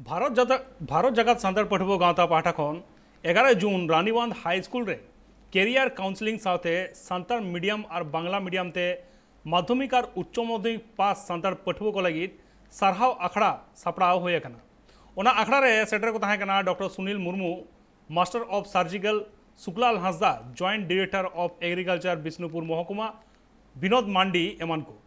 भारत जगत सानतार पठुआ गावता पाठा खन 11 जून रानीबांध हाई स्कूल रे कैरियर काउंसलिंग साथे सानतार मीडियम और बांग्ला मीडियम ते माध्यमिक और उच्च माध्यमिक पास सानतार पठुआ को लगी सारहाव आखड़ा सापड़ाव होय कना। ओना आखड़ा रे सेटर को ताहे कना doctor Sunil Murmu master of surgical Shuklal Hansda joint director of agriculture Bishnupur महकुमा विनोद मांडी एमान को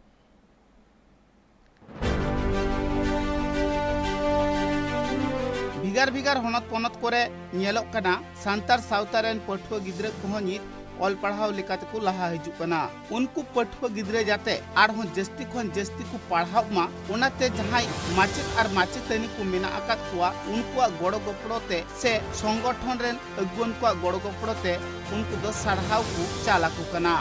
भिगार भिगार हनत पनत करे नेलोक कना सान्तार सावतारेन पठुआ गिद्रे को नित ऑल पढ़ाव लेकाते को लहा हिजुक कना। उनको पठुआ गिद्रे जाते आरहों जस्ती खन जस्ती को पढ़ाव मा उनाते जहाई माचित और माचितनी को मेना आकात कुआ उनको गोड़ो गोपड़ोते से संगठन रेन अगुन को गोड़ो गोपड़ोते उनको दो साढ़ाव को चालाकु कना।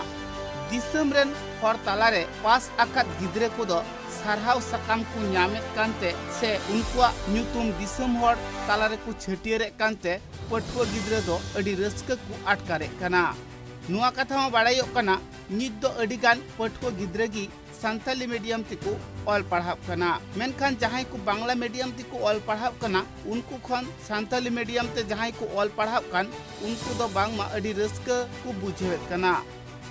दिसम रेन हर तालारे पास आकात गिद्रे को दो सारहाव सकाम को न्यामेत कांते से उनको न्यूतुम दिसम हर तालारे को छटियरे कांते पठुआ गिद्रे दो अडी रस्का को अटकारे कना। नुआ कथा मा बाड़ायोक कना नित दो अडिगान पठुआ गिद्रे गी सान्ताली मीडियम तिको ऑल पढ़ाव कना। मेनखान जहां को बांग्ला मीडियम तिको ऑल पढ़ाव कना उनको खन सान्ताली मीडियम ते जहां को ऑल पढ़ाव कान उनको दो बांग मा अडी रस्का को बुझेवेत कना।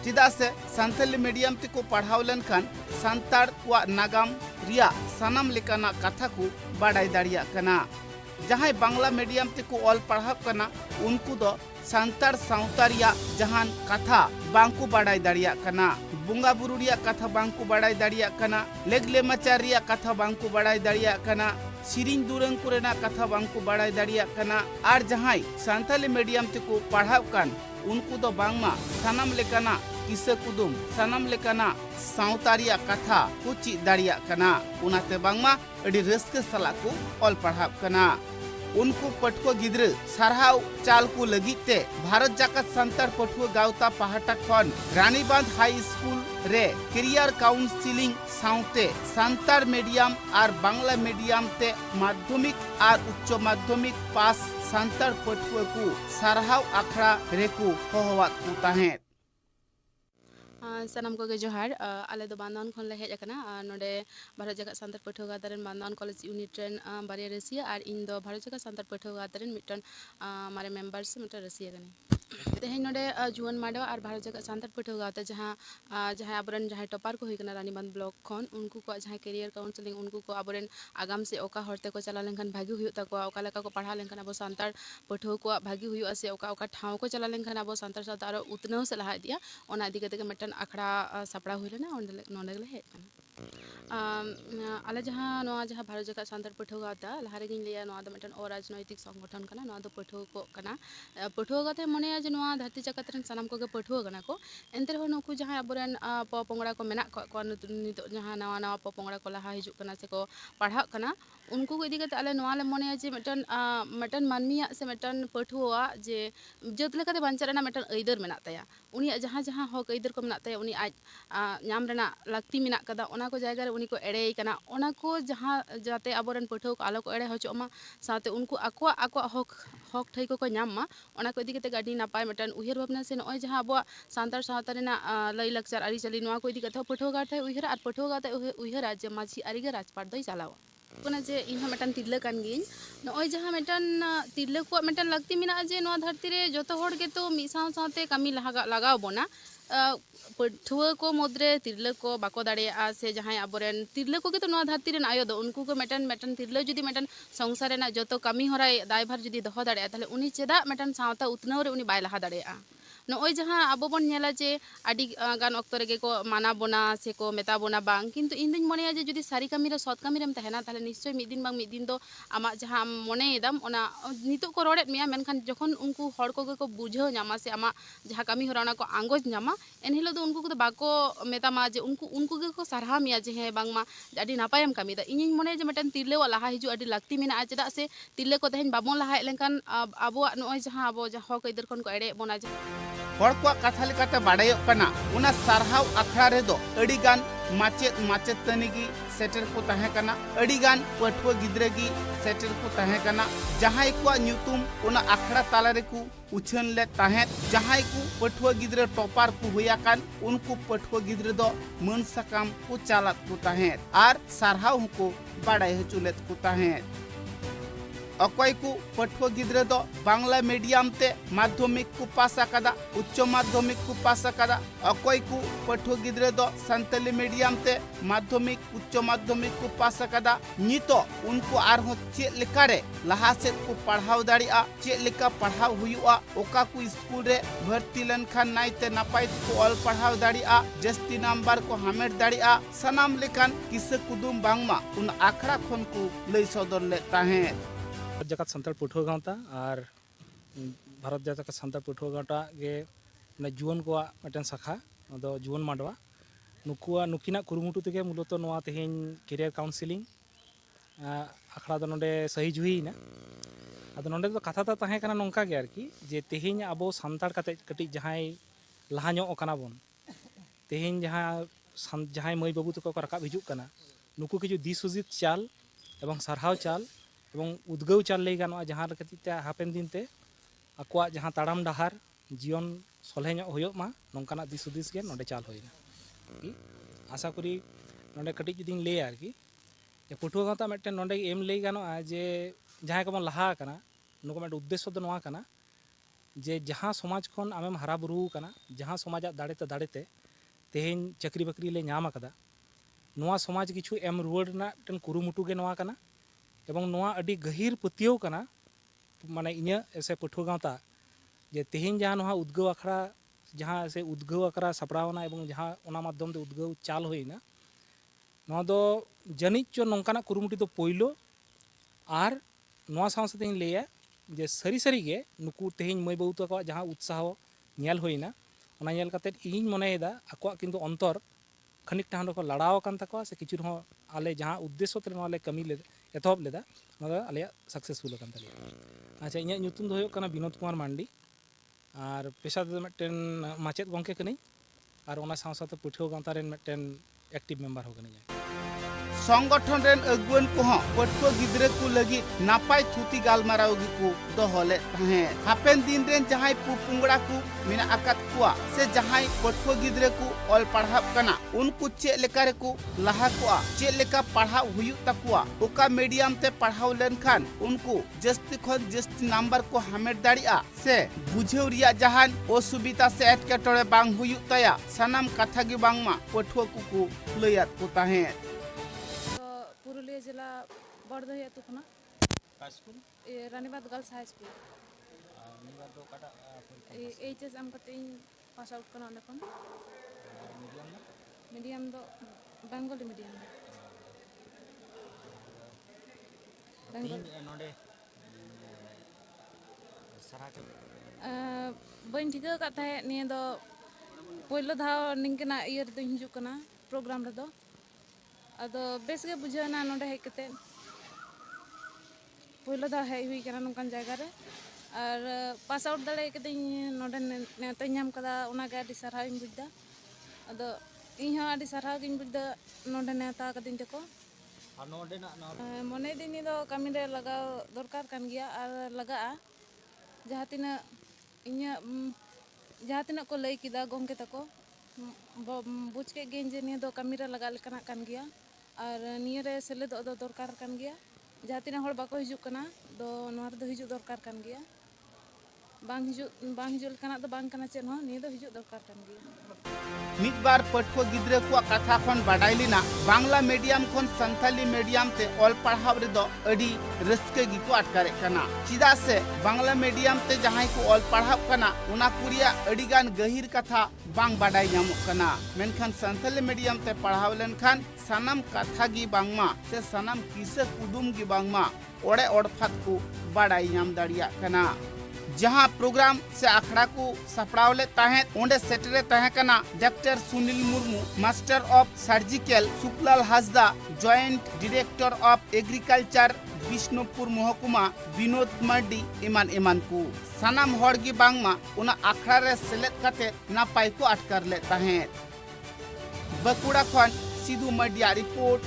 चिदा से सान्ताली मीडियम तिको पढ़ाव लेनखान सान्ताड़ को नागाम रिया सानाम लेकाना कथा को बाड़ाई दाड़िया कना। जहां बांग्ला मीडियम तिको ऑल पढ़ाव कना उनको दो सान्ताड़ सावता रिया जहान कथा बांको बाड़ाई दाड़िया कना। बुंगा बुरु रिया कथा बांको बाड़ाई दाड़िया कना। लेगले मचार रिया कथा बांको बाड़ाई दाड़िया कना। सिरिंग दुरंग कुरेना कथा बांको बाड़ाई दाड़िया कना। आर जहां सान्ताली मीडियम तिको पढ़ाव कान उनको दो बांगमा सानाम लेकाना किस्सा कुदुम सानाम लेकाना सावतारिया कथा को चीज दाड़िया कना। उनाते बांगमा अडी रस्क सला को ऑल पढ़ाव कना। उनको पठुआ गिद्रे सारहाव चाल को लगिते भारत जाकत सान्तार पठुआ गावता पहाटा खन रानीबांध हाई स्कूल रे कैरियर काउंसलिंग साउते सान्तार मीडियम और बांग्ला मीडियम ते माध्यमिक और उच्च माध्यमिक पास सान्तार पठुआ को सारहाव आखड़ा रेको होहवात को ताहें। सानाम को जोहार आले दो बांधवन खन ले हेज अकना नोडे भारत जगत सान्तार पठुआ गादारेन बांधवन कॉलेज यूनिट रेन बारिया रसिया और इन दो भारत जगत सान्तार पठुआ गादारेन मिटन मारे मेंबर से मिटन रसिया गने तेहे नोडे जुवन माडवा और भारत जगत सान्तार पठुआ गाता जहां जहां आबरन जहां टॉपर को हुइकना रानीबांध ब्लॉक खन उनको को जहां कैरियर काउंसलिंग उनको को आबरन आगाम से ओका हरते को चला लेनखान भागी हुई तको ओका लेका को पढ़ा लेनखान अब सान्तार पठुआ को भागी हुई से ओका ओका ठाव को चला लेनखान अब सान्तार साथ आरो उतनव से लहा दिया ओना इदी कते मिटन आखड़ा सापड़ा हुई लेना नोंडे हेज आले जहां भारत जगत सान्तार पठुआ गाता लहारे गिन लिया नोआ दो मिटन अराजनैतिक संगठन कना नोआ दो पठुआ को कना पठुआ गाते मने जे नोआ धरती जगत रेन सानाम को पठुआ कना को एंते हो नुकु जहां आबरन पोपोंगड़ा को मेना को नितो जहां नवा नवा पोपोंगड़ा को लहा हिजुक कना से को पढ़ा कना उनको को इदी कते आले नोआ ले मने जे मिटन मानमिया से मिटन पठुआ जे जत लेकाते बांचा रेना मिटन अइदर मेना ताया उनी जहां जहां हक अइदर को मेना ताया उनी आज नाम रेना लाक्ति मेना कदा ओना को जायगा रे उनी को एड़े कना ओना को जहां जाते आबरन पठुआ को आलो को एड़े होचो मा साथे उनको आको हक ठई को नाम मा ओना को इदी कते गाडी नापाय मिटन उहिर भावना से नय जहां अब सान्तार सावता रेना लई लक्चर आरी चली नोआ को इदी कते पठुआ गाते उहिर आर पठुआ गाते उहिर आज माझी आरीगे राजपाट दई चालावा कोना जे इनहा मिटन तिरला कान गिन नय जहां मिटन तिरला को मिटन लगती मेना जे नोआ धरती रे जतो होड़ के तो मि साव सावते कामी लगाव बोना पठुआ को मुद्रे तिरला को बाको दाड़िया से जहां आबोरेन तिरला को तो नोआ धरती रेन आयो दो उनको को मिटन तिरला जुदी मिटन संसार रेना जतो कामी होराय दायभार जुदी दोहो दाड़िया ताहले उनी चेदा मिटन सावता उतनव रे उनी बाय लहा दाड़िया नय जहां आबो बन नेला जे आडी गान ऑक्तो रेगे को माना बोना से को मेता बोना बांग किंतु इन दिन मनेया जे जुदी सारी कामी रे सत कामी रेम तहना ताहले निश्चय मिद दिन बांग मिद दिन दो आमा जहां मने एदम ओना नितो को रोड़ेत मिया मेनखान जखन उनको हड़ को बुझाव नामा से आमा जहां कामी होरा ओना को आंगोज नामा एन हिलो दो उनको को बाको मेतामा जे उनको को सारहा मिया जे हे बांगमा आडी नापायम कामी दा इनिन मने जे मिटन तिरले लहा हिजु आडी लाक्ति मेना चेदा से तिरले को तहेन बाबोन लहा लेनखान आबो नय जहां आबो जहां हक अइदर खन को एड़े बोना जे हर को कथा लेकाते बाड़ायोक कना उना सारहाव आखड़ा रे दो अडिगान माचेत माचेतनी की सेटर को ताहे कना अडिगान पठुआ गिद्रे की सेटर को ताहे कना जहां को न्यूतुम उना आखड़ा ताला रे को उछन ले ताहे जहां को पठुआ गिद्रे टॉपर को हुया कान उनको पठुआ गिद्रे दो मन सकाम को चालत को ताहे आर सारहाव को बाड़ाय हचुलेत को ताहे अकय को पठुआ गिद्रे दो बांग्ला मीडियम ते माध्यमिक को पास आकादा उच्च माध्यमिक को पास आकादा अकय को पठुआ गिद्रे दो संताली मीडियम ते माध्यमिक उच्च माध्यमिक को पास आकादा नितो उनको आरहो चेक लेकारे लहा सेद को पढ़ाव दाड़िया चेक लेका पढ़ाव हुयुआ ओका को स्कूल रे भर्ती लेनखान नाइते नापाय को ऑल पढ़ाव दाड़िया जस्ती नंबर को हामेट दाड़िया सनाम लेकान किसे कुदुम बांगमा उन आखड़ा खन को लई सदर ले ताहें भारत जाकात सान्ताड़ पठुआ गाँवता और भारत जाकात सान्ताड़ पठुआ गाँवटा गे जुआन को मिटन शाखा जुआन मांडवा नुकिना कुरुमुटु तेगे मूलत नोआ तेहेन कैरियर काउंसिलिंग आखड़ा दो नोडे सही जुहीना अदो नोडे दो कथा ता ताहें काना नोंका गे आरकी जे तेहेन आबो सान्ताड़ काते कटी जहाय लहा ᱧᱚᱜ ᱠᱟᱱᱟ ᱵᱚᱱ तेहेन जहाय मई बाबू तक राकाब हिजुग कना नुकु किछु दिस हुजित चाल एवं सारहाव चाल एवं उद्गव चाल लई गानोआ जहां लेकाते हापेन दिन ते आकोआ जहां ताड़ाम डाहार जीवन सलहे ᱧᱚᱜ हुयोग मा नोंकाना दिस हुदिस गे नोडे चाल होइना आशा करी नोडे कटिज जुदिन लई आरकी पठुआ गाँवता मिदटेन नोडे एम लई गानोआ जे जहां को लहा कना नुको मिद उद्देश्य दो नोआ कना जे जहां समाज खन आमेम हारा बुरू कना जहां समाज दाड़ेते दाड़ेते तेहेन चाकरी बाकरी ले नाम आकदा नोआ समाज किछु एम रुवाड़ ना टन कुरुमुटु गे नोआ कना एवं नोआ अडी गहिर पतियो कना माने इन्या ऐसे पठुआ गाँवता जे तेहेन जहां नोहा उद्गव आखड़ा जहां से उद्गव आखड़ा सपड़ावना एवं जहां ओना माध्यम ते उद्गव चाल होइना नोआ दो जनिच चो नोंकाना कुरुमुटु दो पोइलो आर नोआ साथे लेया जे सरी सरी गे नुकु तेहेन मई बाबू तक जहां उत्साह नेल होइना ओना नेल काते इᱧ मनेदा आकोआ किंतु अंतर खनिक टान को लड़ाव कान तको से किछु हो आले जहां उद्देश्य ते नोले कमी ले एतहब लेदा नोदा आले सक्सेसफुल कान तले अच्छा इᱧ ᱧᱩᱛᱩᱢ दो होयो कना विनोद कुमार मांडी और पेशा दो मिदटेन माचेद गंके कनी और ओना साथ पठुआ गाँवता रेन मिदटेन एक्टिव मेंबर हो कनी संगठन रेन अगुवन को पठुआ गिद्रे को लगी नापाय थुती गालमाराव को दोहले ताहें हापेन दिन रेन जहाय पुपुंगड़ा को मिना आकात कुआ से जहाय पठुआ गिद्रे को ऑल पढ़ाव कना उनको चेक लेकारे को लहा कुआ चेक लेका पढ़ाव हुयु तकुआ ओका मीडियम ते पढ़ाव लेनखान उनको जस्ती खन जस्ती नंबर को हामेट दाड़िया से बुझेव रिया जहान असुविधा से एटकेटोड़े बांग हुयु तया सनाम कथा गे बांगमा पठुआ को लयात को ताहें पुरुलिया जिला बड़दही अतु खना school Ranibad girls high school HS M कते पास आउट कना ओने मीडियम दो बेंगली मीडियम बन ठिका का थाहे निया दो पहिलो धाव निंकना इयर दो हिजु कना प्रोग्राम रे दो अदो बेस गे बुझाना नोडे हेज कते पहिलो दा हेज हुई कना नोंकान जायगा रे और पास आउट दाड़े कते नोडे नेता नाम कदा ओना गे आडी सारहाव इन बुझदा अदो इन हो आडी सारहाव गिन बुझदा नोडे नेता कदिन तेको और नोडे ना मने दिन दो कमी रे लगाव दरकार कान गिया और लगा जहां तिना इnya जहां तिना को लई किदा गोंके तको बुझ के गे जे निया दो कमी रे लगा लेकना कान गिया और निया रे सेलेद दो दरकार कान गिया जहां तिना हर बाको हिजु कना दो नोर दो हिजु दरकार कान गिया बांग हिजु लेकना दो बांग कना चेन हो निया दो हिजु दरकार कान गिया मिद बार पठुआ गिद्रे को कथा खन बाडाइलिना बांग्ला मीडियम खन संथाली मीडियम ते ऑल पढ़ाव रे दो अडी रस्के गी को अटकारे कना चिदा से बांग्ला मीडियम ते जहां को ऑल पढ़ाव कना उना कुरिया अडी गान गहिर कथा बांग बाडाई नामो कना मेनखान संथाली मीडियम ते पढ़ाव लेनखान सनम कथा गी बांगमा से सनम किसे कुदुम गी बांगमा ओड़े ओड़फात को बाडाई नाम दाड़िया कना जहां प्रोग्राम से आखड़ा को सपड़ावले ताहें ओंडे सेटरे ताहें कना doctor Sunil Murmu master of surgical Suklal Hasda joint director of agriculture Bishnupur महकुमा विनोद मार्डी इमान इमान को सनाम हड़गी बांगमा उना आखड़ा रे सेलेद कते नापाय को अटकर ले ताहें बकुड़ा खन सिधु मडिया रिपोर्ट।